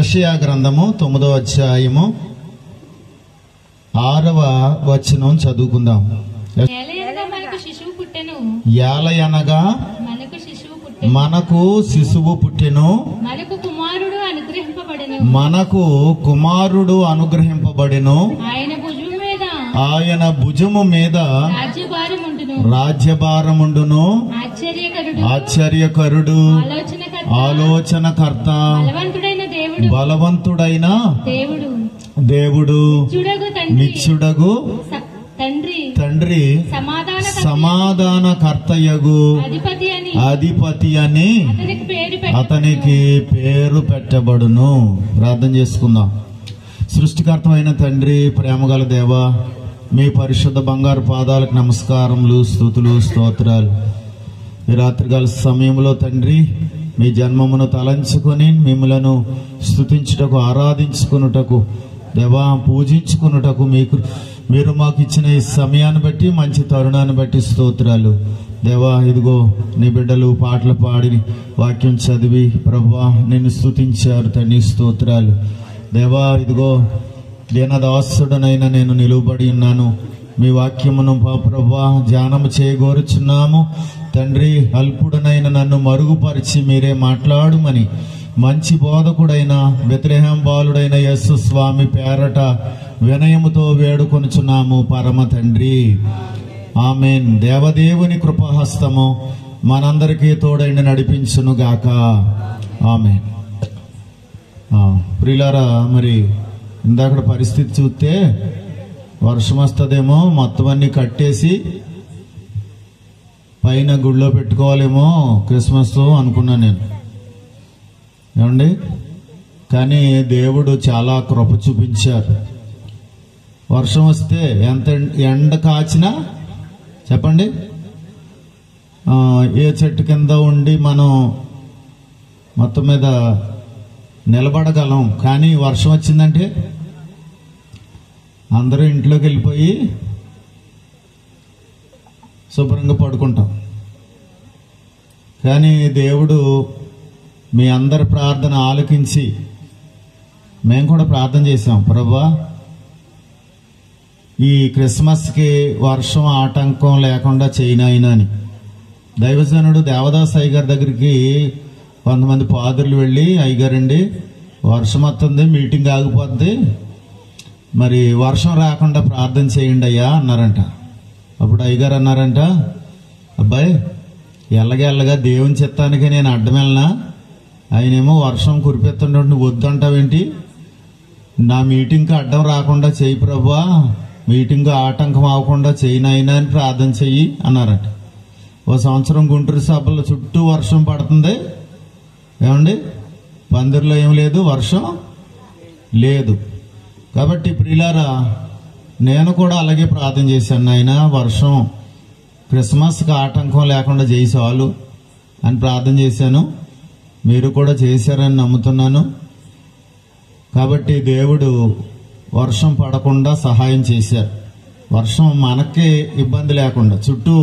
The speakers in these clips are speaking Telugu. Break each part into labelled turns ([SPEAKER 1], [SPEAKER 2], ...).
[SPEAKER 1] యెషయా గ్రంథము 9వ అధ్యాయము 6వ వచనం చదువుకుందాం. ఏలయనగా మనకు శిశువు పుట్టెను, మనకు కుమారుడు అనుగ్రహింపబడెను, ఆయన భుజము మీద రాజ్యభారముండును, ఆశ్చర్యకరుడు, ఆలోచనకర్త, బలవంతుడైన దేవుడు, నిత్యుడగు తండ్రి, సమాధానకర్తయగు అధిపతి అని అతనికి పేరు పెట్టబడును. ప్రార్థన చేసుకుందాం. సృష్టికర్తమైన తండ్రి, ప్రేమగల దేవా, మీ పరిశుద్ధ బంగారు పాదాలకు నమస్కారములు, స్తుతులు, స్తోత్రాలు. ఈ రాత్రికాల సమయంలో తండ్రి, మీ జన్మమును తలంచుకొని మిమ్మలను స్తుతించుటకు, ఆరాధించుకున్నటకు, దేవా పూజించుకున్నటకు మీరు మాకు ఇచ్చిన ఈ సమయాన్ని బట్టి, మంచి తరుణాన్ని బట్టి స్తోత్రాలు. దేవా, ఇదిగో నీ బిడ్డలు పాటలు పాడి వాక్యం చదివి ప్రభువా నిన్ను స్తుతించారు తండ్రి, స్తోత్రాలు. దేవా, ఇదిగో దీనదాసుడనైనా నేను నిలువబడి ఉన్నాను. మీ వాక్యమును ప్రభువా ధ్యానము చేయగోరుచున్నాము తండ్రి. అల్పుడనైన నన్ను మరుగుపరిచి మీరే మాట్లాడుమని మంచి బోధకుడైన బెత్లెహేం బాలుడైన యేసు స్వామి పేరట వినయముతో వేడుకొనుచున్నాము పరమ తండ్రి. ఆమేన్. దేవదేవుని కృపాహస్తము మనందరికీ తోడైన నడిపించును గాక. ఆమేన్. ప్రియులారా, మరి ఇందాక పరిస్థితి చూస్తే వర్షం వస్తుందేమో, మొత్తం అన్ని కట్టేసి పైన గుడిలో పెట్టుకోవాలేమో క్రిస్మస్ అనుకున్నాను నేను, ఏమండి. కానీ దేవుడు చాలా కృప చూపించారు. వర్షం వస్తే ఎంత ఎండ కాచినా చెప్పండి, ఏ చెట్టు కింద ఉండి మనం మొత్తం మీద నిలబడగలం. కానీ వర్షం వచ్చిందంటే అందరూ ఇంట్లోకి వెళ్ళిపోయి శుభ్రంగా పడుకుంటాం. కానీ దేవుడు మీ అందరి ప్రార్థన ఆలకించి మేము కూడా ప్రార్థన చేశాం, ప్రభువా ఈ క్రిస్మస్కి వర్షం ఆటంకం లేకుండా చేయనాయినా అని. దైవజనుడు దేవదాస్ అయ్యగారి దగ్గరికి కొంతమంది పాదులు వెళ్ళి, అయ్యగారండి వర్షం వస్తుంది, మీటింగ్ ఆగిపోద్ది, మరి వర్షం రాకుండా ప్రార్థన చేయండి అయ్యా అన్నారంట. అప్పుడు అయ్యగారు అన్నారంట, అబ్బాయి ఎల్లగా దేవుని చిత్తానికి నేను అడ్డం వెళ్ళనా, ఆయనేమో వర్షం కురిపెత్తుంటే నువ్వు వద్దంటావేంటి, నా మీటింగ్కి అడ్డం రాకుండా చేయి ప్రభువా, మీటింగ్ ఆటంకం అవ్వకుండా చేయనైనా అని ప్రార్థన చెయ్యి అన్నారట. ఓ సంవత్సరం గుంటూరు సభలో చుట్టూ వర్షం పడుతుంది, ఏమండి పందిరిలో ఏం లేదు, వర్షం లేదు. కాబట్టి ప్రియులారా నేను కూడా అలాగే ప్రార్థన చేశాను, నాయన వర్షం క్రిస్మస్కి ఆటంకం లేకుండా చేయి చాలు అని ప్రార్థన చేశాను. మీరు కూడా చేశారని నమ్ముతున్నాను. కాబట్టి దేవుడు వర్షం పడకుండా సహాయం చేశారు. వర్షం మనకే ఇబ్బంది లేకుండా, చుట్టూ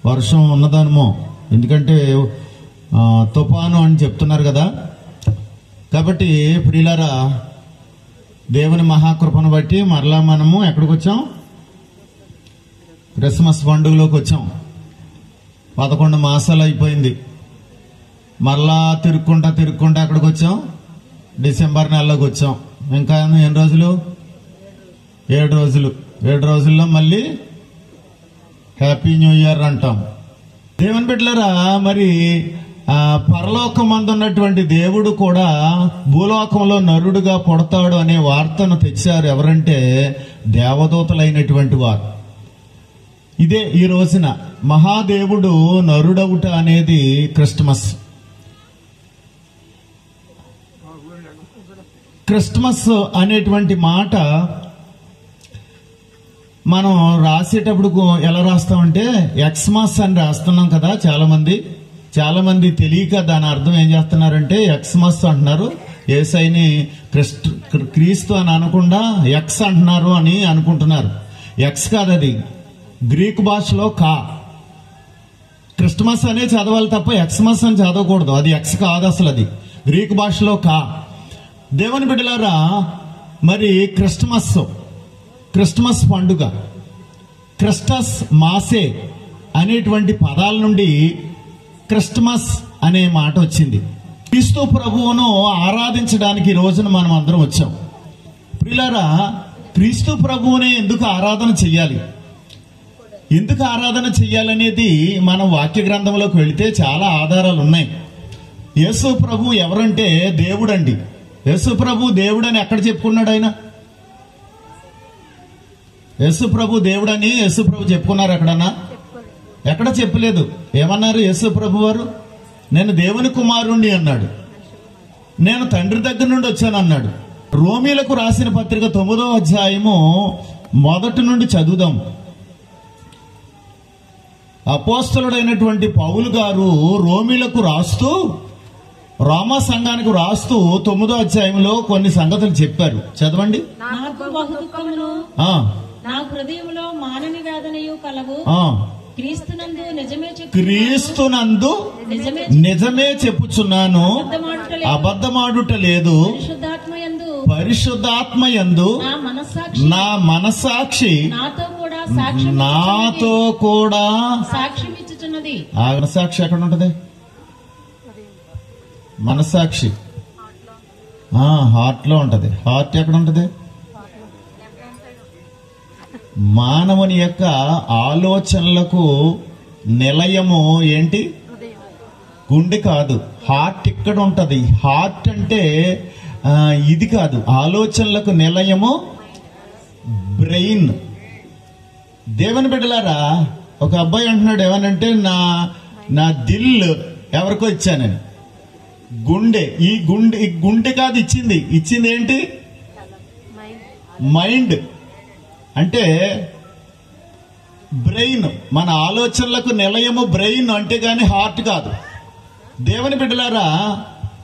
[SPEAKER 1] వర్షం ఉన్నదనమో, ఎందుకంటే తుఫాను అని చెప్తున్నారు కదా. కాబట్టి ప్రియులారా దేవుని మహాకృపను బట్టి మరలా మనము ఎక్కడికి వచ్చాం, క్రిస్మస్ పండుగలోకి వచ్చాం. 11 మాసాలు అయిపోయింది. మరలా తిరుక్కుంటా ఎక్కడికి వచ్చాం, డిసెంబర్ నెలలోకి వచ్చాం. ఇంకా ఎన్ని రోజులు, 7 రోజులు. 7 రోజుల్లో మళ్ళీ హ్యాపీ న్యూ ఇయర్ అంటాం. దేవుని బిడ్డలారా, మరి పరలోకమందు ఉన్నటువంటి దేవుడు కూడా భూలోకంలో నరుడుగా పుడతాడు అనే వార్తను తెచ్చారు. ఎవరంటే దేవదూతలైనటువంటి వారు. ఇదే ఈ రోజున మహాదేవుడు నరుడవుట అనేది క్రిస్మస్. క్రిస్మస్ అనేటువంటి మాట మనం రాసేటప్పుడు ఎలా రాస్తామంటే ఎక్స్మాస్ అని రాస్తున్నాం కదా. చాలా మంది తెలియక దాని అర్థం ఏం చేస్తున్నారంటే ఎక్స్మస్ అంటున్నారు, యేసయ్యని క్రీస్తు అని అనకుండా ఎక్స్ అంటున్నారు అని అనుకుంటున్నారు. ఎక్స్ కాదు, అది గ్రీక్ భాషలో కా. క్రిస్మస్ అనే చదవాలి తప్ప ఎక్స్మస్ అని చదవకూడదు. అది ఎక్స్ కాదు, అసలు అది గ్రీక్ భాషలో కా. దేవుని బిడ్డలారా, మరి క్రిస్మస్ పండుగ, క్రిస్టస్ మాసే అనేటువంటి పదాల నుండి క్రిస్మస్ అనే మాట వచ్చింది. క్రీస్తు ప్రభువును ఆరాధించడానికి ఈ రోజున మనం అందరం వచ్చాం. ప్రియులారా, క్రీస్తు ప్రభువునే ఎందుకు ఆరాధన చెయ్యాలి, ఎందుకు ఆరాధన చెయ్యాలనేది మనం వాక్య గ్రంథంలోకి వెళితే చాలా ఆధారాలు ఉన్నాయి. యేసు ప్రభు ఎవరంటే దేవుడండి. యేసు ప్రభు దేవుడని ఎక్కడ చెప్పుకున్నాడు ఆయన? యేసు ప్రభు దేవుడని యేసు ప్రభు చెప్పుకున్నారు ఎక్కడన్నా? ఎక్కడ చెప్పలేదు. ఏమన్నారు యేసు ప్రభు వారు? నేను దేవుని కుమారుణ్ణి అన్నాడు. నేను తండ్రి దగ్గర నుండి వచ్చాను అన్నాడు. రోమీలకు రాసిన పత్రిక 9వ అధ్యాయము 1 నుండి చదువుదాం. అపోస్తలుడైనటువంటి పౌలు గారు రోమీలకు రాస్తూ, రోమా సంఘానికి రాస్తూ 9వ అధ్యాయంలో కొన్ని సంగతులు చెప్పారు. చదవండి.
[SPEAKER 2] నా హృదయంలో మానని వేదనయు కలవు,
[SPEAKER 1] క్రీస్తునందు నిజమే చెప్పుచున్నాను, అబద్ధమాడుట లేదు. పరిశుద్ధాత్మయందు నా మనస్సాక్షి నాతో కూడా
[SPEAKER 2] సాక్ష్యమిచ్చుచున్నది.
[SPEAKER 1] ఆ మనస్సాక్షి ఎక్కడ ఉంటది? మనస్సాక్షి హార్ట్ లో ఉంటది. హార్ట్ ఎక్కడ ఉంటది? మానవుని యొక్క ఆలోచనలకు నిలయము ఏంటి? గుండె కాదు, హార్ట్ ఇక్కడ ఉంటది. హార్ట్ అంటే ఇది కాదు, ఆలోచనలకు నిలయము బ్రెయిన్. దేవుని బిడ్డలారా, ఒక అబ్బాయి అంటున్నాడు ఏమనంటే నా దిల్ ఎవరికో ఇచ్చానని. గుండె, ఈ గుండె కాదు ఇచ్చింది ఏంటి? మైండ్. అంటే బ్రెయిన్, మన ఆలోచనలకు నిలయము బ్రెయిన్ అంటే గాని హార్ట్ కాదు. దేవుని బిడ్డలారా,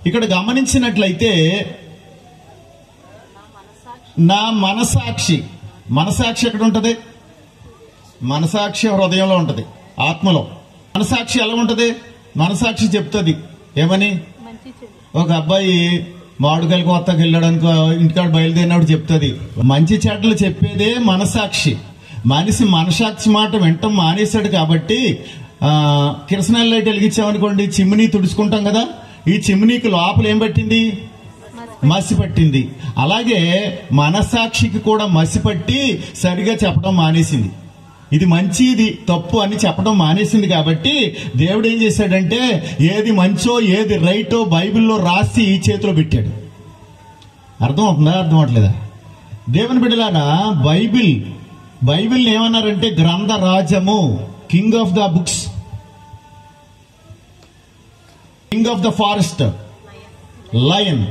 [SPEAKER 1] ఇక్కడ గమనించినట్లయితే నా మనసాక్షి, మనసాక్షి ఎక్కడ ఉంటది? మనసాక్షి హృదయంలో ఉంటది, ఆత్మలో. మనసాక్షి ఎలా ఉంటది? మనసాక్షి చెప్తుంది ఏమని? ఒక అబ్బాయి మామిడికాయల కొత్తకి వెళ్ళడానికి ఇంటికాడ బయలుదేరినప్పుడు చెప్తుంది. మంచి చెడ్డలు చెప్పేదే మనసాక్షి. మనిషి మనసాక్షి మాట వింటం మానేశాడు కాబట్టి కిరసనాయిల్ లైట్ వెలిగించామనుకోండి, చిమ్నీ తుడుచుకుంటాం కదా, ఈ చిమ్నీకి లోపల ఏం పట్టింది? మసి పట్టింది. అలాగే మనసాక్షికి కూడా మసి పట్టి సరిగా చెప్పడం మానేసింది. ఇది మంచి, ఇది తప్పు అని చెప్పడం మానేసింది. కాబట్టి దేవుడు ఏం చేశాడంటే ఏది మంచో ఏది రైటో బైబిల్లో రాసి ఈ చేతిలో పెట్టాడు. అర్థం అవుతుందా? అర్థం అవట్లేదా? దేవుని బిడ్డలారా, బైబిల్ ఏమన్నారంటే గ్రంథ రాజము, king of the books, king of the forest, lion.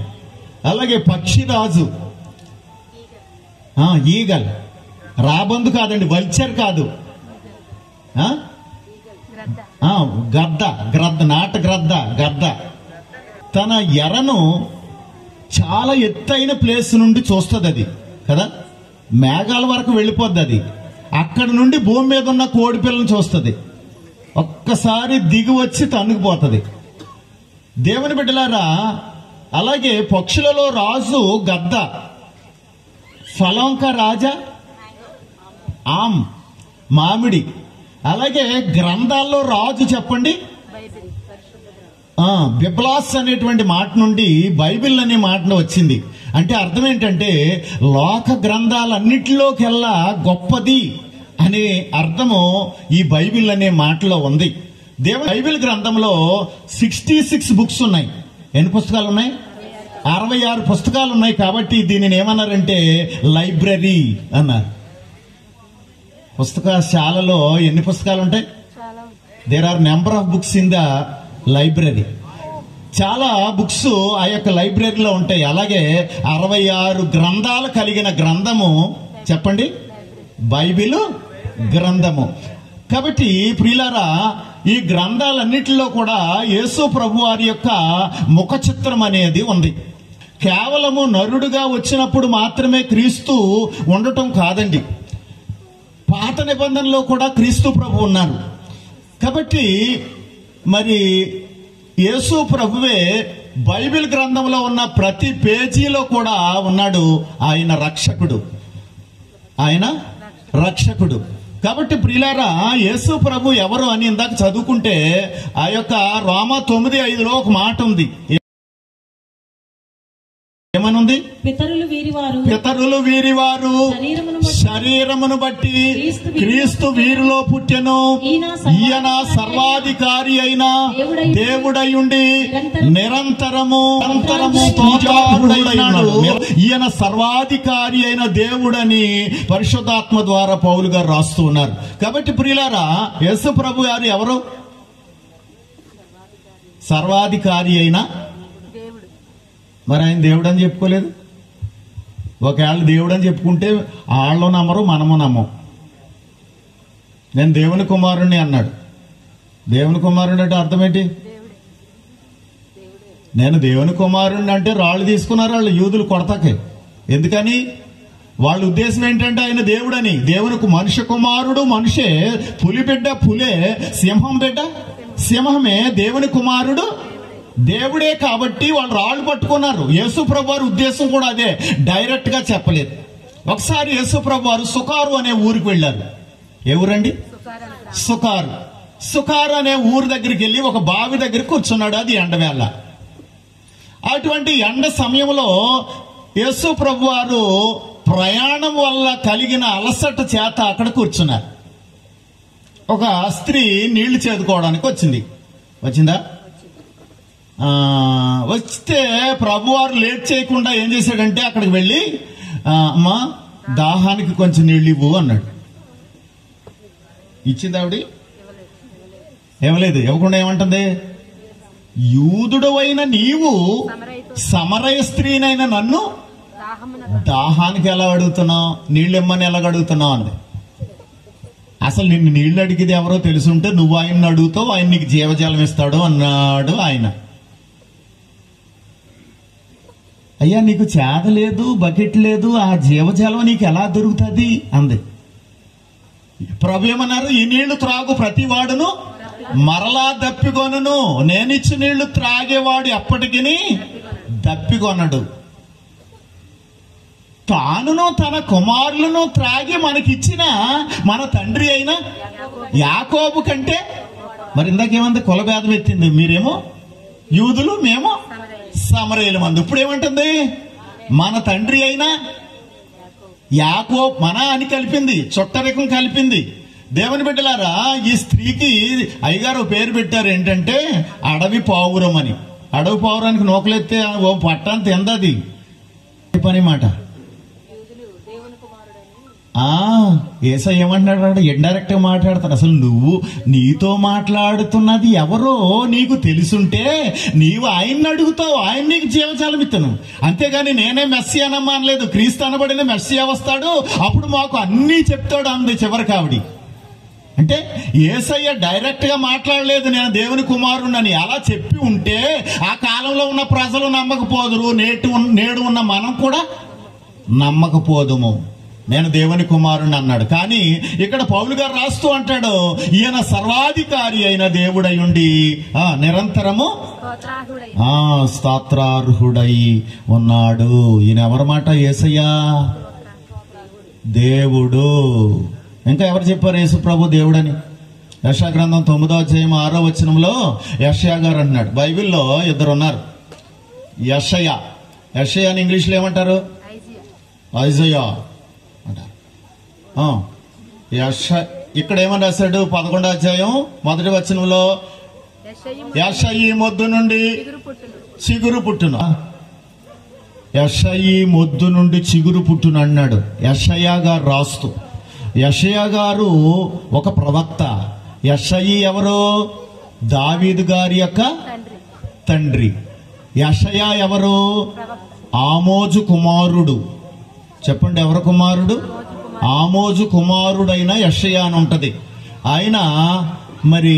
[SPEAKER 1] అలాగే పక్షిరాజు, ఈగల్, రాబందు కాదండి, వల్చర్ కాదు, గ్రద్ద, నాట గద్ద. తన ఎరను చాలా ఎత్తైన ప్లేస్ నుండి చూస్తుంది అది కదా, మేఘాల వరకు వెళ్ళిపోద్ది అది. అక్కడ నుండి భూమి మీద ఉన్న కోడి పిల్లని చూస్తుంది, ఒక్కసారి దిగి వచ్చి తన్నుకుపోతుంది. దేవుని బిడ్డలారా, అలాగే పక్షులలో రాజు గద్ద, ఫలంక రాజా ఆమ్, మామిడి. అలాగే గ్రంథాల్లో రాజు చెప్పండి, బిబ్లాస్ అనేటువంటి మాట నుండి బైబిల్ అనే మాట వచ్చింది. అంటే అర్థం ఏంటంటే లోక గ్రంథాలన్నిటిలోకెల్లా గొప్పది అనే అర్థము ఈ బైబిల్ అనే మాటలో ఉంది. బైబిల్ గ్రంథంలో 66 బుక్స్ ఉన్నాయి. ఎన్ని పుస్తకాలు ఉన్నాయి? 66 పుస్తకాలు ఉన్నాయి. కాబట్టి దీనిని ఏమన్నారంటే లైబ్రరీ అన్నారు. పుస్తకశాలలో ఎన్ని పుస్తకాలు ఉంటాయి? There are number of books in the library. చాలా బుక్స్ ఆ యొక్క లైబ్రరీలో ఉంటాయి. అలాగే 66 గ్రంథాలు కలిగిన గ్రంథము చెప్పండి, బైబిల్ గ్రంథము. కాబట్టి ప్రియులారా, ఈ గ్రంథాలన్నిటిలో కూడా యేసు ప్రభు వారి యొక్క ముఖ చిత్రం అనేది ఉంది. కేవలము నరుడుగా వచ్చినప్పుడు మాత్రమే క్రీస్తు ఉండటం కాదండి, పాత నిబంధనలో కూడా క్రీస్తు ప్రభు ఉన్నారు. కాబట్టి మరి యేసు ప్రభువే బైబిల్ గ్రంథంలో ఉన్న ప్రతి పేజీలో కూడా ఉన్నాడు. ఆయన రక్షకుడు. కాబట్టి ప్రియులారా, యేసు ప్రభు ఎవరు అని ఇందాక చదువుకుంటే ఆ యొక్క రోమా 9:5లో ఒక మాట ఉంది. ఏమనుంది? పితరులు వీరివారు శరీరమును బట్టి క్రీస్తు వీరిలో పుట్టెను. ఈయన సర్వాధికారి అయిన దేవుడయుండి నిరంతరము తోజారుడైనాడు. ఈయన సర్వాధికారి అయిన దేవుడని పరిశుద్ధాత్మ ద్వారా పౌలు గారు రాస్తూ ఉన్నారు. కాబట్టి ప్రియులారా, యేసు ప్రభు గారు ఎవరు? సర్వాధికారి అయిన. మరి ఆయన దేవుడు అని చెప్పుకోలేదు. ఒకవేళ దేవుడు అని చెప్పుకుంటే వాళ్ళు నమ్మరు, మనము నమ్మం. నేను దేవుని కుమారుణ్ణి అన్నాడు. దేవుని కుమారుడు అంటే అర్థం ఏంటి? నేను దేవుని కుమారుణ్ణి అంటే రాళ్ళు తీసుకున్నారు వాళ్ళు యూదులు కొడతాకే. ఎందుకని? వాళ్ళ ఉద్దేశం ఏంటంటే ఆయన దేవుడని. దేవునికి మనుష్య కుమారుడు మనిషే, పులి బిడ్డ పులే, సింహం బిడ్డ సింహమే. దేవుని కుమారుడు దేవుడే. కాబట్టి వాళ్ళు రాళ్ళు పట్టుకున్నారు. యేసు ప్రభు వారి ఉద్దేశం కూడా అదే, డైరెక్ట్ గా చెప్పలేదు. ఒకసారి యేసు ప్రభు వారు సుకారు అనే ఊరికి వెళ్లారు. ఏ ఊరండి? సుకారు అనే ఊరు దగ్గరికి వెళ్లి ఒక బావి దగ్గర కూర్చున్నాడు. అది ఎండవేళ. అటువంటి ఎండ సమయంలో యేసు ప్రభు వారు ప్రయాణం వల్ల కలిగిన అలసట చేత అక్కడ కూర్చున్నారు. ఒక స్త్రీ నీళ్లు చేదుకోవడానికి వచ్చిందా? వస్తే ప్రభువారు లేట్ చేయకుండా ఏం చేశాడంటే అక్కడికి వెళ్ళి, అమ్మా దాహానికి కొంచెం నీళ్ళు ఇవ్వు అన్నాడు. ఇచ్చింది ఆవిడ? ఇవ్వలేదు. ఇవ్వకుండా ఏమంటుంది? యూదుడు అయిన నీవు సమరయ స్త్రీనైన నన్ను దాహానికి ఎలా అడుగుతున్నావు, నీళ్ళు ఇమ్మని ఎలా అడుగుతున్నావు అంది. అసలు నిన్ను నీళ్లు అడిగేది ఎవరో తెలుసుంటే నువ్వు ఆయన్ని అడుగుతావు, ఆయన నీకు జీవజలం ఇస్తాడు అన్నాడు ఆయన. అయ్యా నీకు చేద లేదు, బకెట్ లేదు, ఆ జీవజలం నీకు ఎలా దొరుకుతుంది అంది. ప్రభు ఏమన్నారు, ఈ నీళ్లు త్రాగు ప్రతి వాడును మరలా దప్పికొనను, నేనిచ్చి నీళ్లు త్రాగేవాడు ఎప్పటికీ దప్పికొనడు. తానును తన కుమారులను త్రాగి మనకిచ్చిన మన తండ్రి అయిన యాకోబు కంటే, మరి ఇందాకేమంది కులభేదం ఎత్తింది, మీరేమో యూదులు మేము సమరయులు మంది. ఇప్పుడు ఏమంటుంది, మన తండ్రి అయినా యాకోబు, మన అని కలిపింది, చుట్టరికం కలిపింది. దేవుని బిడ్డలారా, ఈ స్త్రీకి అయ్యగారు పేరు పెట్టారు ఏంటంటే అడవి పావురం అని. అడవి పావురానికి నోకలెత్తే ఓ పట్టాన్ని తిందది పని మాట. యేసయ్య ఏమంటున్నాడు, ఇండైరెక్ట్ గా మాట్లాడతాడు. అసలు నువ్వు నీతో మాట్లాడుతున్నది ఎవరో నీకు తెలుసుంటే నీవు ఆయన్ని అడుగుతావు, ఆయన నీకు జీవజాలం ఇత్తను. అంతేగాని నేనే మెస్సియానమ్మా అనలేదు, క్రీస్తు అనబడిన మెస్సియా వస్తాడు, అప్పుడు మాకు అన్నీ చెప్తాడు అంది చివరికి ఆవిడి. అంటే యేసయ్య డైరెక్ట్ గా మాట్లాడలేదు నేను దేవుని కుమారుణ్ణని. అలా చెప్పి ఉంటే ఆ కాలంలో ఉన్న ప్రజలు నమ్మకపోదురు, నేడు ఉన్న మనం కూడా నమ్మకపోదుము. నేను దేవుని కుమారుని అన్నాడు. కానీ ఇక్కడ పౌలు గారు రాస్తూ అంటాడు, ఈయన సర్వాధికారి అయిన దేవుడై ఉండి నిరంతరము స్తోత్రార్హుడై ఉన్నాడు. ఈయన ఎవరి మాట? యేసయ్యా దేవుడు. ఇంకా ఎవరు చెప్పారు యేసు ప్రభు దేవుడని? యెషయా గ్రంథం 9వ అధ్యాయం 6వ వచనంలో యెషయా గారు అన్నాడు. బైబిల్లో ఇద్దరు ఉన్నారు, యెషయా. యెషయా అని ఇంగ్లీష్లో ఏమంటారు? ఐజయా అంటారు. ఇక్కడ ఏమని రాశాడు? 11వ అధ్యాయం 1వ వచనంలో యెషయి మొద్దు నుండి చిగురు పుట్టును. యెషయి మొద్దు నుండి చిగురు పుట్టును అన్నాడు యెషయా గారు రాస్తూ. యెషయా గారు ఒక ప్రవక్త. యెషయి ఎవరు? దావీదు గారి యొక్క తండ్రి. యెషయా ఎవరు? ఆమోజు కుమారుడు. చెప్పండి, ఎవరు కుమారుడు? ఆమోజు కుమారుడైన యెషయా అని ఉంటది. ఆయన మరి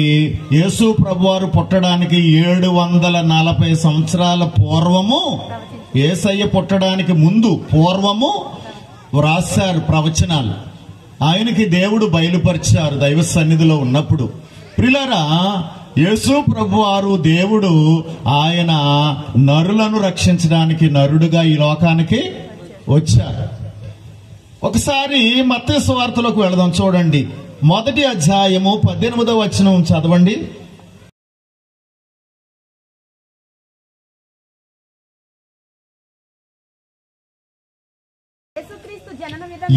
[SPEAKER 1] యేసు ప్రభువారు పుట్టడానికి 740 సంవత్సరాల పూర్వము, యేసయ్య పుట్టడానికి ముందు పూర్వము వ్రాశారు ప్రవచనాలు. ఆయనకి దేవుడు బయలుపరిచారు దైవ సన్నిధిలో ఉన్నప్పుడు. ప్రియులారా, యేసు ప్రభువారు దేవుడు, ఆయన నరులను రక్షించడానికి నరుడుగా ఈ లోకానికి వచ్చారు. ఒకసారి మత్తయి సువార్తలోకి వెళదాం. చూడండి, 1వ అధ్యాయము 18వ వచనం చదవండి.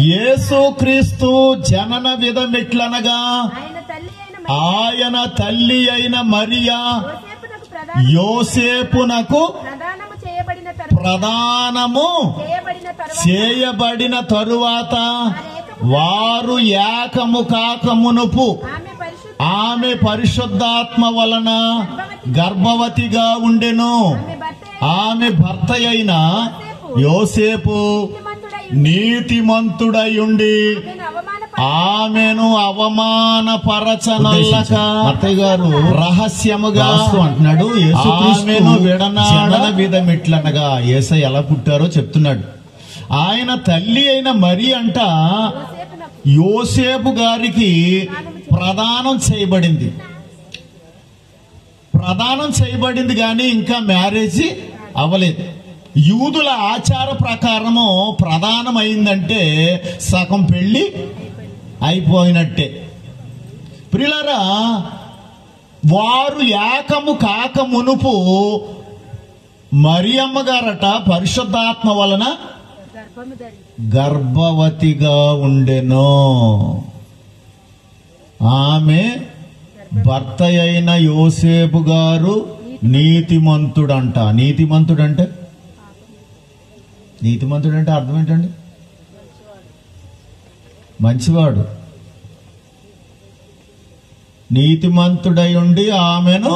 [SPEAKER 1] యేసుక్రీస్తు జనన విధమిట్లనగా ఆయన తల్లి అయిన మరియా యోసేపునకు ప్రదానము చేయబడిన తరువాత వారు ఏకము కాకమునుపు ఆమె పరిశుద్ధాత్మ వలన గర్భవతిగా ఉండెను. ఆమె భర్త అయిన యోసేపు నీతిమంతుడయుండి ఆమెను అవమానపరచనల్లక అత్తయ్య గారు రహస్యముగా అంటున్నాడు. ఆమెను విడనాడన విధమిట్లనగా. యేసయ్య ఎలా పుట్టారో చెప్తున్నాడు. ఆయన తల్లి అయిన మరి అంట యోసేపు గారికి ప్రదానం చేయబడింది. ప్రదానం చేయబడింది కానీ ఇంకా మ్యారేజ్ అవ్వలేదు. యూదుల ఆచార ప్రకారము ప్రదానం అయిందంటే సగం పెళ్లి అయిపోయినట్టే. ప్రియులారా, వారు ఏకము కాక మునుపు మరియమ్మ గారట పరిశుద్ధాత్మ వలన గర్భవతిగా ఉండెను. ఆమె భర్త అయిన యోసేపు గారు నీతిమంతుడంట. నీతిమంతుడంటే అర్థం ఏంటండి? మంచివాడు. నీతిమంతుడై ఉండి ఆమెను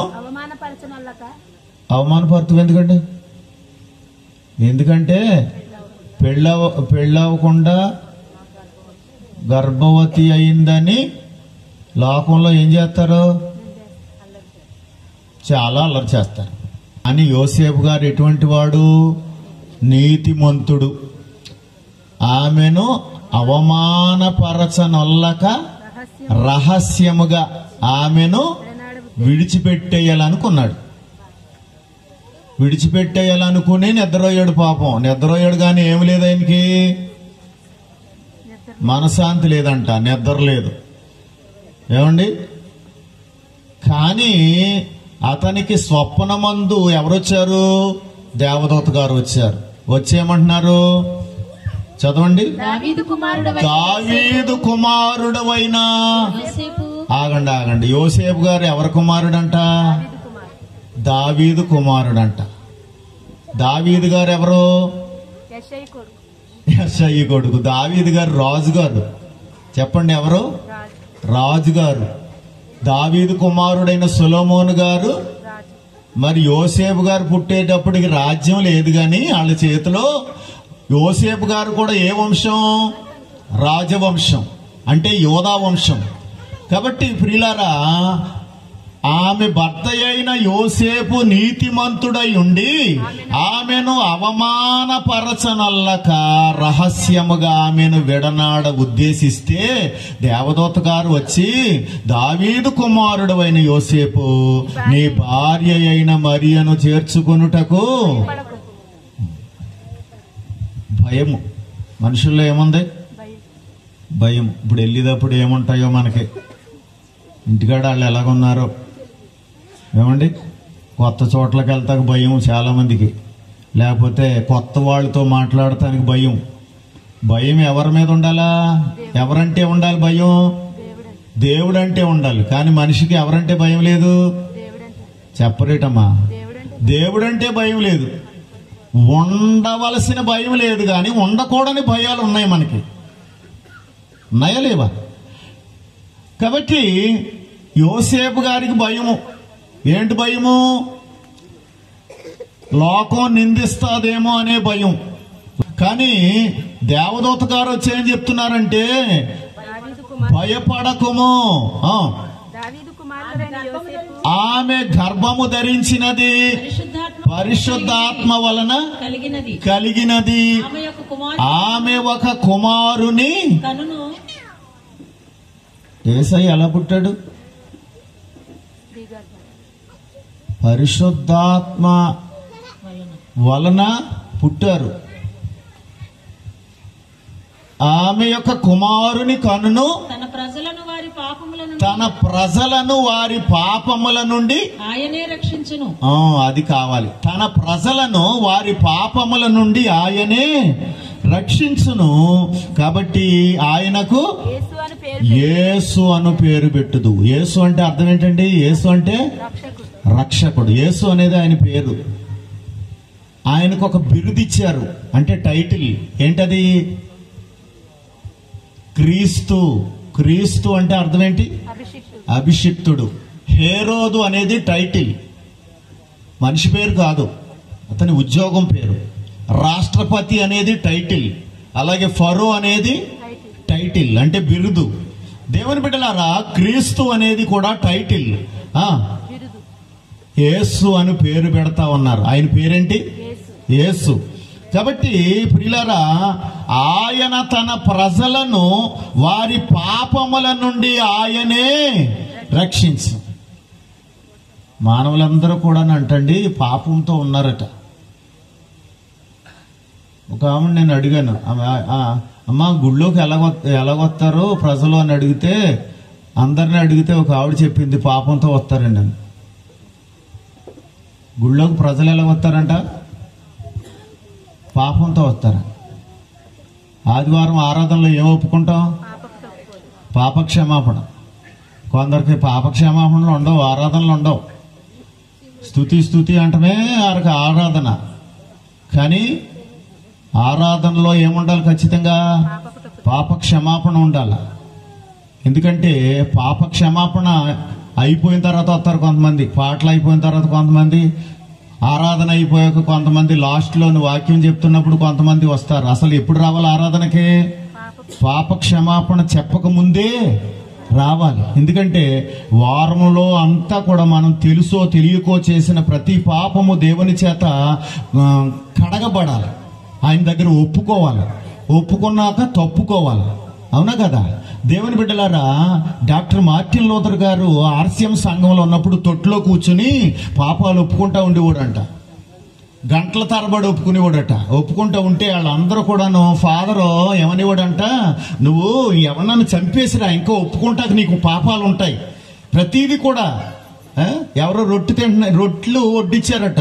[SPEAKER 1] అవమానపరుతు. ఎందుకంటే పెళ్ళవకుండా గర్భవతి అయిందని లోకంలో ఏం చేస్తారు? చాలా అల్లరి చేస్తారు. అని యోసేపు గారు ఎటువంటి వాడు? నీతిమంతుడు. ఆమెను అవమానపరచనొల్లక రహస్యముగా ఆమెను విడిచిపెట్టేయాలనుకున్నాడు. విడిచిపెట్టేయాలనుకుని నిద్రపోయాడు. పాపం నిద్రపోయాడు, కానీ ఏమి లేదు ఆయనకి, మనశ్శాంతి లేదంట, నిద్ర లేదు. ఏమండి? కానీ అతనికి స్వప్నమందు ఎవరొచ్చారు? దేవదూత గారు వచ్చారు. వచ్చేయమంటున్నారు, చదవండి.
[SPEAKER 2] దావీదు
[SPEAKER 1] కుమారుడవైన
[SPEAKER 2] యోసేపు.
[SPEAKER 1] ఆగండి. యోసేపు గారు ఎవరి కుమారుడంట? దావీదు కుమారుడంట. దావీదు గారు ఎవరు? యెషయి కొడుకు. దావీదు గారు రాజుగారు. చెప్పండి, ఎవరు? రాజుగారు. దావీదు కుమారుడైన సొలొమోను గారు. మరి యోసేపు గారు పుట్టేటప్పటికి రాజ్యం లేదు, గాని వాళ్ళ చేతిలో యోసేపు గారు కూడా ఏ వంశం? రాజవంశం, అంటే యోధా వంశం. కాబట్టి ప్రియులారా, ఆమె భర్త అయిన యోసేపు నీతిమంతుడై ఉండి ఆమెను అవమానపరచనల్లక రహస్యముగా ఆమెను విడనాడ ఉద్దేశిస్తే దేవదూత గారు వచ్చి, దావీదు కుమారుడవైన యోసేపు, నీ భార్య అయిన మరియను చేర్చుకొనుటకు. భయము మనుషుల్లో ఏముంది? భయం. ఇప్పుడు వెళ్ళేటప్పుడు ఏముంటాయో మనకి, ఇంటికాడ వాళ్ళు ఎలాగున్నారో. ఏమండి? కొత్త చోట్లకి వెళ్తాక భయం చాలా మందికి, లేకపోతే కొత్త వాళ్ళతో మాట్లాడటానికి భయం. భయం ఎవరి మీద ఉండాలా? ఎవరంటే ఉండాలి భయం? దేవుడంటే ఉండాలి. కానీ మనిషికి ఎవరంటే భయం లేదు? చెప్పరేటమ్మా, దేవుడంటే భయం లేదు. ఉండవలసిన భయం లేదు, కానీ ఉండకూడని భయాలు ఉన్నాయి మనకి. ఉన్నాయా లేవా? కాబట్టి యోసేపు గారికి భయము. ఏంటి భయము? లోకం నిందిస్తాదేమో అనే భయం. కానీ దేవదూత గారు వచ్చి ఏం చెప్తున్నారంటే, భయపడకుము, ఆమె గర్భము ధరించినది పరిశుద్ధాత్మ వలన కలిగినది, ఆమె ఒక కుమారుని. యేసయ్య ఎలా పుట్టాడు? పరిశుద్ధాత్మ వలన పుట్టారు. ఆమె యొక్క కుమారుని కనును తన ప్రజలను వారి పాపముల నుండి
[SPEAKER 2] ఆయనే రక్షించును.
[SPEAKER 1] అది కావాలి. తన ప్రజలను వారి పాపముల నుండి ఆయనే రక్షించును. కాబట్టి ఆయనకు యేసు అను పేరు పెట్టుదు. యేసు అంటే అర్థం ఏంటండి? యేసు అంటే రక్షకుడు. యేసు అనేది ఆయన పేరు. ఆయనకు ఒక బిరుదు ఇచ్చారు, అంటే టైటిల్. ఏంటది? క్రీస్తు. క్రీస్తు అంటే అర్థం ఏంటి? అభిషిక్తుడు. హేరోదు అనేది టైటిల్, మనిషి పేరు కాదు, అతని ఉద్యోగం పేరు. రాష్ట్రపతి అనేది టైటిల్, అలాగే ఫరో అనేది టైటిల్, అంటే బిరుదు. దేవుని బిడ్డలారా, క్రీస్తు అనేది కూడా టైటిల్. యేసు అని పేరు పెడతా ఉన్నారు. ఆయన పేరేంటి? యేసు. కాబట్టి ప్రియులారా, ఆయన తన ప్రజలను వారి పాపముల నుండి ఆయనే రక్షించు. మానవులందరూ కూడా అంటండి పాపంతో ఉన్నారట. ఒక ఆమె నేను అడిగాను, అమ్మా గుళ్ళోకి ఎలాగొస్తారో ప్రజలు అని అడిగితే, అందరిని అడిగితే ఒక ఆవిడ చెప్పింది పాపంతో వస్తారండి అని. గుళ్ళోకి ప్రజలు ఎలా వస్తారంట? పాపంతో వస్తారా? ఆదివారం ఆరాధనలో ఏం ఒప్పుకుంటాం? పాపక్షమాపణ. కొందరికి పాపక్షమాపణలు ఉండవు, ఆరాధనలు ఉండవు. స్తుతి అంటమే వారికి ఆరాధన. కానీ ఆరాధనలో ఏముండాలి? ఖచ్చితంగా పాపక్షమాపణ ఉండాలి. ఎందుకంటే పాపక్షమాపణ అయిపోయిన తర్వాత వస్తారు కొంతమంది, పాటలు అయిపోయిన తర్వాత కొంతమంది, ఆరాధన అయిపోయాక కొంతమంది, లాస్ట్ లోని వాక్యం చెప్తున్నప్పుడు కొంతమంది వస్తారు. అసలు ఎప్పుడు రావాలి ఆరాధనకి? పాప క్షమాపణ చెప్పక ముందే రావాలి. ఎందుకంటే వారంలో అంతా కూడా మనం తెలుసో తెలియకో చేసిన ప్రతి పాపము దేవుని చేత కడగబడాలి. ఆయన దగ్గర ఒప్పుకోవాలి. ఒప్పుకున్నాక తప్పుకోవాలి. అవునా కదా? దేవుని బిడ్డలారా, డాక్టర్ మార్టిన్ లూథర్ గారు ఆర్సిఎం సంఘంలో ఉన్నప్పుడు తొట్టులో కూర్చుని పాపాలు ఒప్పుకుంటా ఉండేవాడంట. గంటల తరబడి ఒప్పుకునేవాడట. ఒప్పుకుంటూ ఉంటే వాళ్ళందరూ కూడాను ఫాదరు ఏమనేవాడంట, నువ్వు ఎవరన్నా చంపేసిరా, ఇంకా ఒప్పుకుంటాక నీకు పాపాలు ఉంటాయి. ప్రతీది కూడా ఎవరో రొట్టెలు వడ్డిచ్చారట.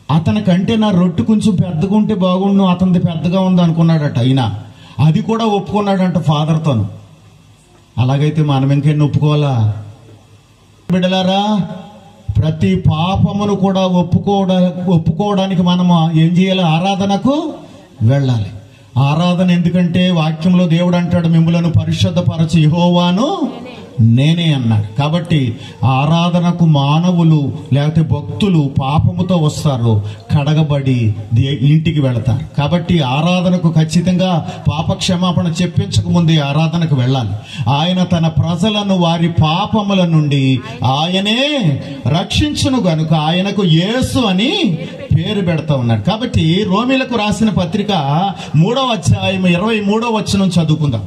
[SPEAKER 1] అతనికంటే నా రొట్టె కొంచెం పెద్దగా ఉంటే బాగుండు, అతనిది పెద్దగా ఉంది అనుకున్నాడట. ఈయన అది కూడా ఒప్పుకున్నాడంట ఫాదర్తో. అలాగైతే మనం ఇంకెన్ని బిడ్డలారా, ప్రతి పాపమును కూడా ఒప్పుకోవడానికి మనము ఏం చేయాలి? ఆరాధనకు వెళ్ళాలి. ఆరాధన ఎందుకంటే వాక్యంలో దేవుడు అంటాడు, మిమ్ములను పరిశుద్ధపరచు యెహోవాను నేనే అన్నాడు. కాబట్టి ఆరాధనకు మానవులు లేకపోతే భక్తులు పాపముతో వస్తారు, కడగబడి ఇంటికి వెళతారు. కాబట్టి ఆరాధనకు ఖచ్చితంగా పాప క్షమాపణ చెప్పించక ముందే ఆరాధనకు వెళ్ళాలి. ఆయన తన ప్రజలను వారి పాపముల నుండి ఆయనే రక్షించును గనుక ఆయనకు యేసు అని పేరు పెడతా ఉన్నాడు. కాబట్టి రోమీలకు రాసిన పత్రిక 3వ అధ్యాయం 23వ వచనం చదువుకుందాం.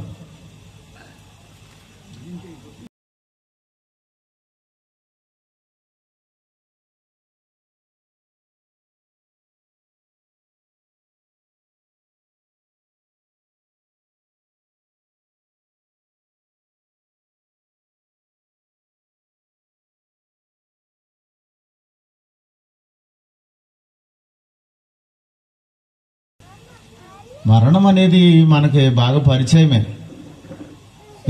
[SPEAKER 1] మరణం అనేది మనకి బాగా పరిచయమే.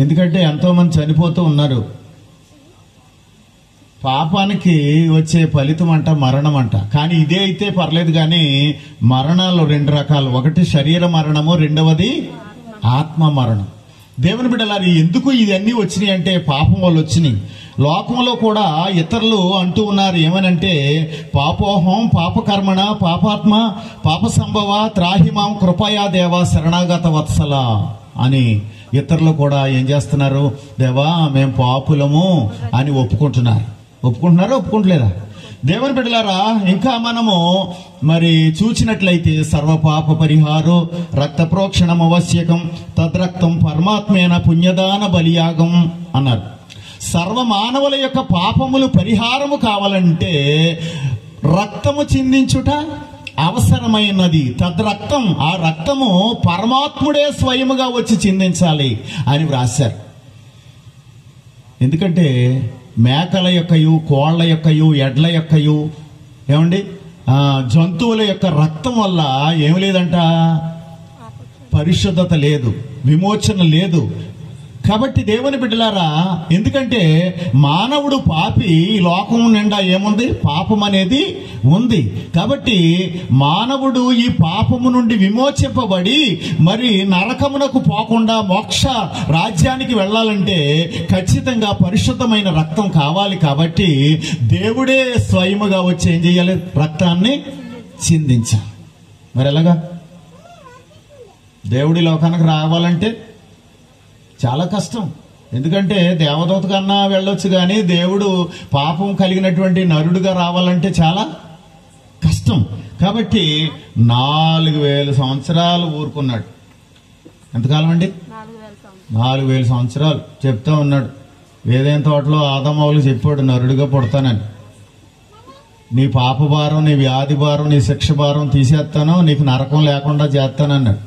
[SPEAKER 1] ఎందుకంటే ఎంతో మంది చనిపోతూ ఉన్నారు. పాపానికి వచ్చే ఫలితం అంట మరణం అంట. కానీ ఇదే అయితే పర్లేదు. కానీ మరణాలు 2 రకాలు. ఒకటి శరీర మరణము, రెండవది ఆత్మ మరణం. దేవుని బిడ్డలారి, ఎందుకు ఇవన్నీ వచ్చినాయి అంటే పాపం వల్ల వచ్చినాయి. లోకంలో కూడా ఇతరులు అంటూ ఉన్నారు ఏమనంటే, పాపోహం పాపకర్మణ పాపాత్మ పాప సంభవ త్రాహిమాం కృపయా దేవా శరణాగత వత్సల అని ఇతరులు కూడా ఏం చేస్తున్నారు? దేవా మేము పాపులము అని ఒప్పుకుంటున్నారా? ఒప్పుకుంటలేదా? దేవుని బిడ్డలారా, ఇంకా మనము మరి చూచినట్లయితే సర్వపాప పరిహారో రక్త ప్రోక్షణం అవశ్యకం తద్రక్తం పరమాత్మేన పుణ్యదాన బలియాగం అన్నారు. సర్వ మానవుల యొక్క పాపములు పరిహారము కావాలంటే రక్తము చిందించుట అవసరమైనది. తద్రక్తం, ఆ రక్తము పరమాత్ముడే స్వయముగా వచ్చి చిందించాలి అని వ్రాశారు. ఎందుకంటే మేకల యొక్కయు, కోళ్ల యొక్కయు, ఎడ్ల యొక్కయు, ఏమండి జంతువుల యొక్క రక్తం వల్ల ఏం లేదంట, పరిశుద్ధత లేదు, విమోచన లేదు. కాబట్టి దేవుని బిడ్డలారా, ఎందుకంటే మానవుడు పాపి, లోకం నిండా ఏముంది? పాపం అనేది ఉంది. కాబట్టి మానవుడు ఈ పాపము నుండి విమోచింపబడి మరి నరకమునకు పోకుండా మోక్ష రాజ్యానికి వెళ్ళాలంటే ఖచ్చితంగా పరిశుద్ధమైన రక్తం కావాలి. కాబట్టి దేవుడే స్వయముగా వచ్చి ఏం చేయాలి? రక్తాన్ని చిందించాలి. మరి ఎలాగా? దేవుడి లోకానికి రావాలంటే చాలా కష్టం. ఎందుకంటే దేవదూత కన్నా వెళ్ళొచ్చు, కానీ దేవుడు పాపం కలిగినటువంటి నరుడుగా రావాలంటే చాలా కష్టం. కాబట్టి 4000 సంవత్సరాలు ఊరుకున్నాడు. ఎంతకాలం అండి? 4000 సంవత్సరాలు చెప్తా ఉన్నాడు. ఏదైనా తోటలో ఆదామవులకు చెప్పాడు, నరుడిగా పుడతానని. నీ పాప భారం, నీ వ్యాధి భారం, నీ శిక్ష భారం తీసేస్తాను, నీకు నరకం లేకుండా చేస్తానన్నాడు.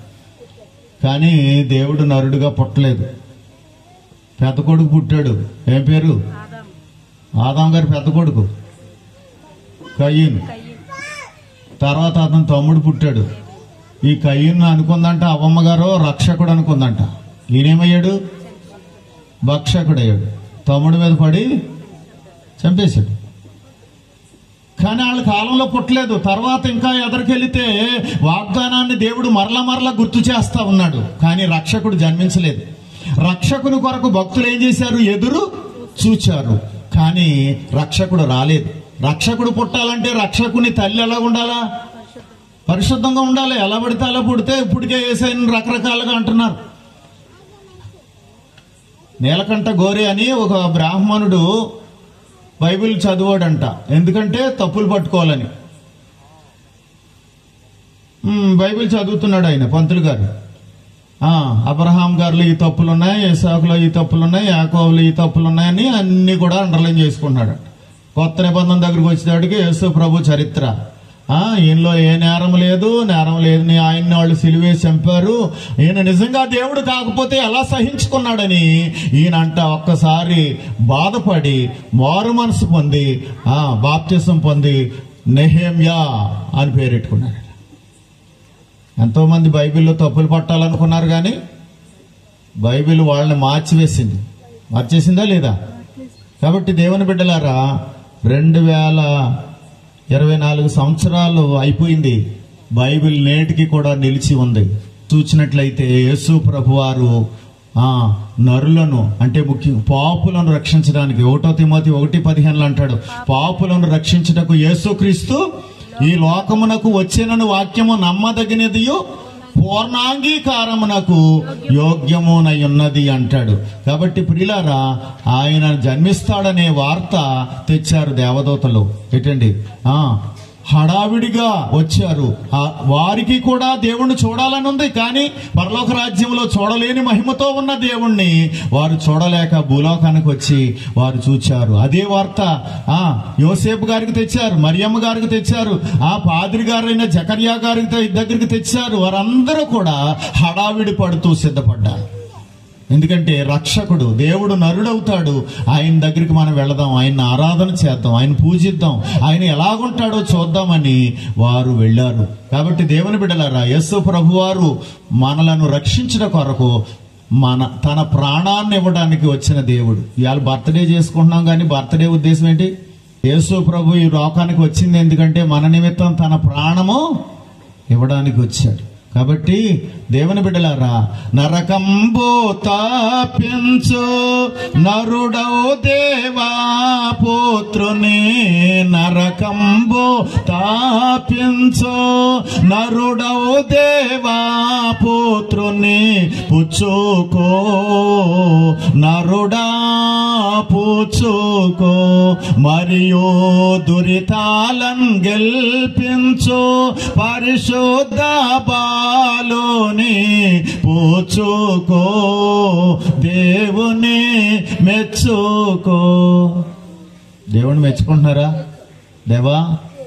[SPEAKER 1] కానీ దేవుడు నరుడిగా పుట్టలేదు. పెద్ద కొడుకు పుట్టాడు. ఏం పేరు? ఆదాం గారి పెద్ద కొడుకు కయ్యను. తర్వాత అతను తమ్ముడు పుట్టాడు. ఈ కయ్యను అనుకుందంట అవ్వమ్మ గారు రక్షకుడు అనుకుందంట. ఈయనేమయ్యాడు? భక్షకుడు అయ్యాడు. తమ్ముడి మీద పడి చంపేశాడు. కానీ వాళ్ళ కాలంలో పుట్టలేదు. తర్వాత ఇంకా ఎదరికెళ్తే వాగ్దానాన్ని దేవుడు మరల గుర్తు చేస్తా ఉన్నాడు. కానీ రక్షకుడు జన్మించలేదు. రక్షకుని కొరకు భక్తులు ఏం చేశారు? ఎదురు చూచారు. కానీ రక్షకుడు రాలేదు. రక్షకుడు పుట్టాలంటే రక్షకుని తల్లి ఎలా ఉండాలా? పరిశుద్ధంగా ఉండాలి. ఎలా పడితే అలా పుడితే ఇప్పటికే యేసయ్యను రకరకాలుగా అంటున్నారు. నీలకంఠ గోరే అని ఒక బ్రాహ్మణుడు బైబిల్ చదివాడంట. ఎందుకంటే తప్పులు పట్టుకోవాలని. బైబిల్ చదువుతున్నాడు ఆయన, పంతులు గారు. అబ్రహాం గారిలో ఈ తప్పులున్నాయి, ఇసాకులో ఈ తప్పులున్నాయి, యాకోబులో ఈ తప్పులున్నాయని అన్ని కూడా అండర్లైన్ చేసుకుంటున్నాడు. కొత్త నిబంధన దగ్గరకు వచ్చేటప్పటికి యేసు ప్రభు చరిత్ర, ఈయనలో ఏ నేరం లేదు ఆయన్ని వాళ్ళు సిలువేసి చంపారు, ఈయన నిజంగా దేవుడు కాకపోతే ఎలా సహించుకున్నాడని ఈయనంట ఒక్కసారి బాధపడి మారు మనసు పొంది బాప్తిసం పొంది నెహెమ్యా అని పేరెట్టుకున్నాడు. ఎంతో మంది బైబిల్లో తప్పులు పట్టాలనుకున్నారు, కానీ బైబిల్ వాళ్ళని మార్చేసిందా లేదా? కాబట్టి దేవుని బిడ్డలారా, 2024 సంవత్సరాలు అయిపోయింది, బైబిల్ నేటికి కూడా నిలిచి ఉంది. చూసినట్లయితే యేసు ప్రభువారు నరులను, అంటే ముఖ్యం పాపులను రక్షించడానికి 1 తిమోతి 1:15 అంటాడు, పాపులను రక్షించుటకు యేసుక్రీస్తు ఈ లోకమునకు వచ్చినను వాక్యము నమ్మదగినదియు పూర్ణాంగీకారమునకు యోగ్యమునై ఉన్నది అంటాడు. కాబట్టి ప్రియులారా, ఆయన జన్మిస్తాడనే వార్త తెచ్చారు దేవదూతలు. ఏంటండి, హడావిడిగా వచ్చారు. వారికి కూడా దేవుణ్ణి చూడాలని ఉంది, కానీ పరలోక రాజ్యంలో చూడలేని మహిమతో ఉన్న దేవుణ్ణి వారు చూడలేక భూలోకానికి వచ్చి వారు చూచారు. అదే వార్త యోసేపు గారికి తెచ్చారు, మరియమ్మ గారికి తెచ్చారు, పాద్రి గారైన జకర్యా గారికి దగ్గరికి తెచ్చారు. వారందరూ కూడా హడావిడి పడుతూ సిద్ధపడ్డారు. ఎందుకంటే రక్షకుడు దేవుడు నరుడవుతాడు, ఆయన దగ్గరికి మనం వెళదాం, ఆయన ఆరాధన చేద్దాం, ఆయన పూజిద్దాం, ఆయన ఎలాగుంటాడో చూద్దామని వారు వెళ్ళారు. కాబట్టి దేవుని బిడ్డలారా, యేసు ప్రభువారు మనలను రక్షించడం కొరకు తన ప్రాణాన్ని ఇవ్వడానికి వచ్చిన దేవుడు. ఇవాళ బర్త్డే చేసుకుంటున్నాం, కానీ బర్త్డే ఉద్దేశం ఏంటి? యేసు ప్రభు ఈ లోకానికి వచ్చింది ఎందుకంటే మన నిమిత్తం తన ప్రాణము ఇవ్వడానికి వచ్చాడు. కాబట్టి దేవుని బిడ్డలారా, నరకంబో తాపించు నరుడవు దేవా పుత్రుని, నరకంబో తాపించు నరుడవు దేవా పుత్రుని, పుచ్చుకో నరుడా పుచ్చుకో, మరియు దురితాలను గెల్పించు పరిశుద్ధ బాలుని పూచుకో, దేవుని మెచ్చుకో. దేవుని మెచ్చుకుంటున్నారా? దేవా,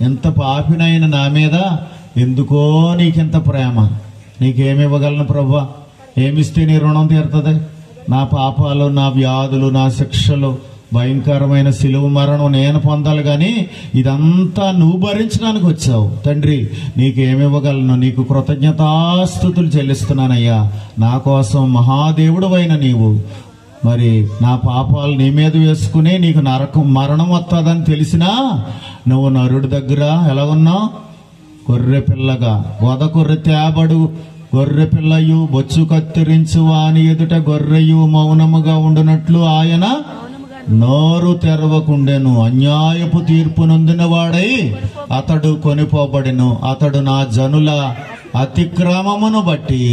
[SPEAKER 1] ఎంత పాపినైన నా మీద ఎందుకో నీకింత ప్రేమ, నీకేమివ్వగలను ప్రభువా? ఏమిస్తే నీ రుణం తీరుతుంది? నా పాపాలు, నా వ్యాధులు, నా శిక్షలు, భయంకరమైన సిలువ మరణం నేను పొందాలి, కానీ ఇదంతా నువ్వు భరించడానికి వచ్చావు తండ్రి. నీకేమివ్వగలను? నీకు కృతజ్ఞతాస్తుతులు చెల్లిస్తున్నానయ్యా. నా కోసం మహాదేవుడు అయిన నీవు మరి నా పాపాలు నీ మీద వేసుకుని నీకు మరణం వస్తుందని తెలిసినా నువ్వు నరుడి దగ్గర ఎలా ఉన్నావు? గొర్రె పిల్లగా, వదకొర్రె తేబడు గొర్రె పిల్లయు బొచ్చు కత్తిరించు వాని ఎదుట గొర్రెయు మౌనముగా ఉండునట్లు ఆయన నోరు తెరవకుండెను. అన్యాయపు తీర్పు నొందిన వాడై అతడు కొనిపోబడెను. అతడు నా జనుల అతిక్రమమును బట్టి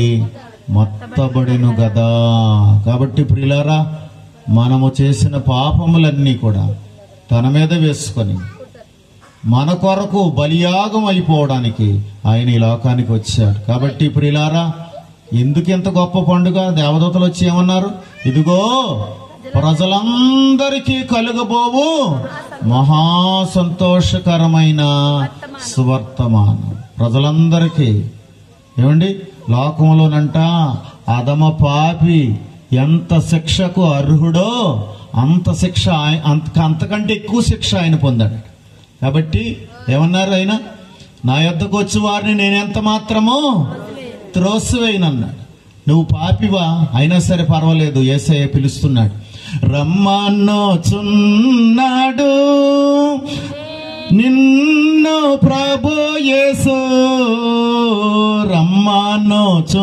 [SPEAKER 1] మొత్తబడెను గదా. కాబట్టి ప్రియులారా, మనము చేసిన పాపములన్నీ కూడా తన మీద వేసుకొని మన కొరకు బలియాగం అయిపోవడానికి ఆయన ఈ లోకానికి వచ్చాడు. కాబట్టి ప్రియులారా, ఎందుకు ఇంత గొప్ప పండుగ? దేవదూతలు వచ్చి ఏమన్నారు? ఇదిగో ప్రజలందరికీ కలుగబోవు మహా సంతోషకరమైన సువర్తమానం. ప్రజలందరికీ ఏమండి, లోకంలోనంట అధమ పాపి ఎంత శిక్షకు అర్హుడో అంత శిక్ష, అంతకంటే ఎక్కువ శిక్ష ఆయన పొందాడు. కాబట్టి ఏమన్నారు ఆయన? నా యొద్దకు వచ్చి వారిని నేనెంత మాత్రమో త్రోసివేయనన్నాడు. నువ్వు పాపివా అయినా సరే పర్వాలేదు, యేసయ్య పిలుస్తున్నాడు. రమ్మనొచున్నాడు నిన్ను ప్రభు యేసు, రమ్మనొచున్నాడు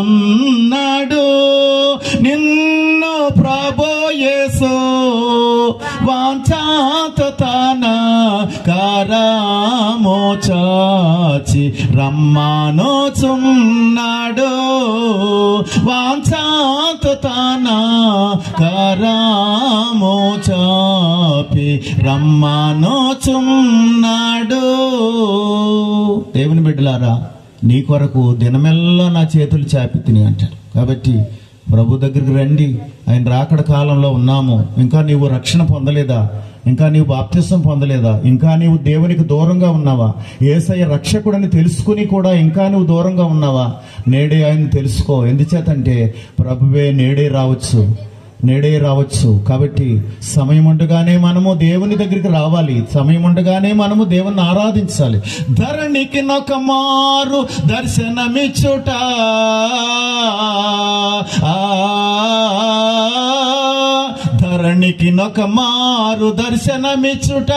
[SPEAKER 1] నిన్ను ప్రభు యేసు, వాంఛాతో తన కరము చాచి రమ్మనుచున్నాడు. వాంఛాతో తన కరము చాపి రమ్మనుచున్నాడు. దేవుని బిడ్డలారా, నీ కొరకు దినమెల్లా నా చేతులు చాపి తిని అంటాడు. కాబట్టి ప్రభు దగ్గరికి రండి. ఆయన రాకడ కాలంలో ఉన్నాము. ఇంకా నీవు రక్షణ పొందలేదా? ఇంకా నీవు బాప్తిసం పొందలేదా? ఇంకా నీవు దేవునికి దూరంగా ఉన్నావా? యేసయ్య రక్షకుడని తెలుసుకుని కూడా ఇంకా నువ్వు దూరంగా ఉన్నావా? నేడే ఆయన తెలుసుకో. ఎందుచేతంటే ప్రభువే నేడే రావచ్చు. కాబట్టి సమయం ఉండగానే మనము దేవుని దగ్గరికి రావాలి. సమయం ఉండగానే మనము దేవుని ఆరాధించాలి. ధరణికి నొక మారు దర్శనమిచ్చుట, ధరణికి నొక మారు దర్శనమిచ్చుట,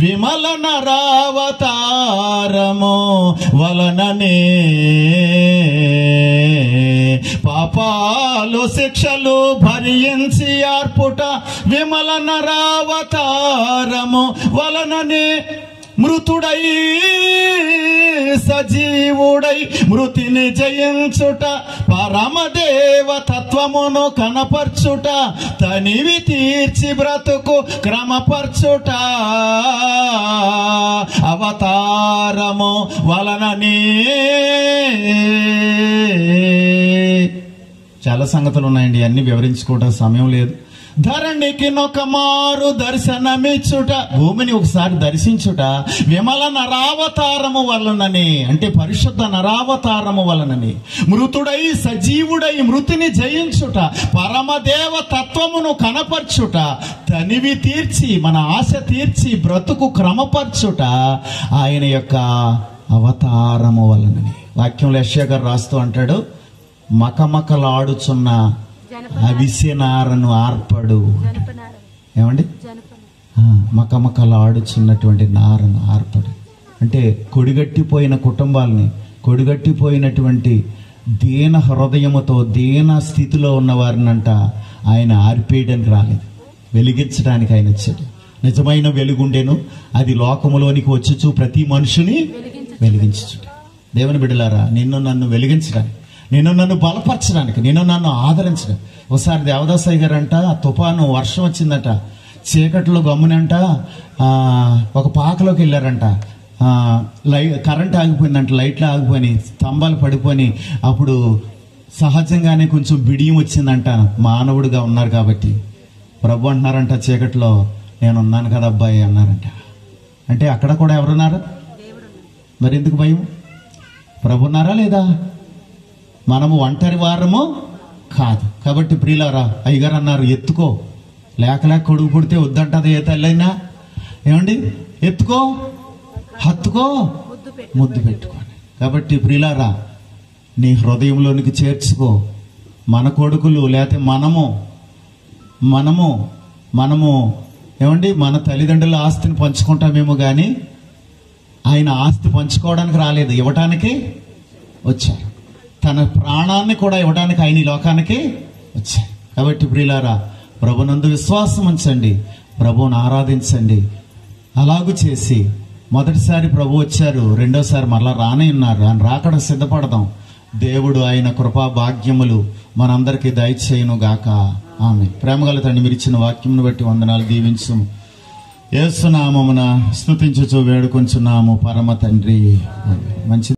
[SPEAKER 1] విమల నరావతారము వలననే పాపాలు శిక్షలు భరించి ఆర్పుట, విమల నరావతారము వలననే మృతుడై సజీవుడై మృతిని జయించుట, పరమదేవ తత్వమును కనపర్చుట, తనివి తీర్చి బ్రతుకు క్రమపర్చుట, అవతారము వలననే. చాలా సంగతులు ఉన్నాయండి, అన్ని వివరించుకోవడం సమయం లేదు. ధరణికి నొక మారు దర్శనమిచ్చుట, భూమిని ఒకసారి దర్శించుట, విమల నరావతారము వలనని, అంటే పరిశుద్ధ నరావతారము వలనని, మృతుడై సజీవుడై మృతిని జయించుట, పరమదేవ తత్వమును కనపర్చుట, తనివి తీర్చి మన ఆశ తీర్చి బ్రతుకు క్రమపర్చుట, ఆయన యొక్క అవతారము వలనని. వాక్యంలో యెషయా గారు రాస్తూ అంటాడు, మకమకలాడుచున్న అవిసెనారను ఆర్పడు. ఏమండి? మకమకలాడుచున్నటువంటి నారను ఆర్పడు అంటే కొడిగట్టిపోయిన కుటుంబాలని, కొడిగట్టిపోయినటువంటి దీన హృదయముతో దీన స్థితిలో ఉన్న వారినంట ఆయన ఆర్పేయడానికి రాలేదు, వెలిగించడానికి ఆయన వచ్చాడు. నిజమైన వెలుగుండెను, అది లోకములోనికి వచ్చుచు ప్రతి మనుషుని వెలిగించు. దేవుని బిడ్డలారా, నిన్ను నన్ను వెలిగించడానికి, నిన్ను నన్ను బలపరచడానికి, నిన్ను నన్ను ఆదరించడానికి. ఒకసారి దేవదాసయ్య గారు అంట, తుఫాను వర్షం వచ్చిందట, చీకట్లో గమ్మునంట ఒక పాకలోకి వెళ్ళారంట. కరెంట్ ఆగిపోయిందంట, లైట్లు ఆగిపోయి స్తంభాలు పడిపోయి, అప్పుడు సహజంగానే కొంచెం బిడియం వచ్చిందంట. మానవుడిగా ఉన్నారు కాబట్టి ప్రభు అంటున్నారంట, చీకట్లో నేనున్నాను కదా అబ్బాయి అన్నారంట. అంటే అక్కడ కూడా ఎవరున్నారు? మరి ఎందుకు భయం? ప్రభు ఉన్నారా లేదా? మనము ఒంటరి వారము కాదు. కాబట్టి ప్రియులారా, అయ్యగారు అన్నారు, ఎత్తుకో, లేక కొడుకు పుడితే వద్దంటది ఏ తల్లైనా. ఏమండి? ఎత్తుకో, హత్తుకో, ముద్దు పెట్టుకోండి. కాబట్టి ప్రియులారా, నీ హృదయంలోనికి చేర్చుకో. మన కొడుకులు లేకపోతే మనము ఏమండి, మన తల్లిదండ్రుల ఆస్తిని పంచుకుంటామేమో కానీ ఆయన ఆస్తి పంచుకోవడానికి రాలేదు, ఇవ్వటానికి వచ్చారు. తన ప్రాణాన్ని కూడా ఇవ్వడానికి ఆయన ఈ లోకానికి వచ్చారు. కాబట్టి ప్రియులారా, ప్రభునందు విశ్వాసం ఉంచండి, ప్రభువును ఆరాధించండి. అలాగూ చేసి మొదటిసారి ప్రభు వచ్చారు, రెండోసారి మరలా రానే ఉన్నారు. ఆయన రాకడ సిద్ధపడదాం. దేవుడు ఆయన కృపా భాగ్యములు మనందరికీ దయచేయును గాక. ఆమె ప్రేమగల తండ్రి, మీరు ఇచ్చిన వాక్యమును బట్టి వందనాలు, దీవించు. యేసు నామమున స్తుతించుచు వేడుకొంచున్నాము పరమ తండ్రి. మంచి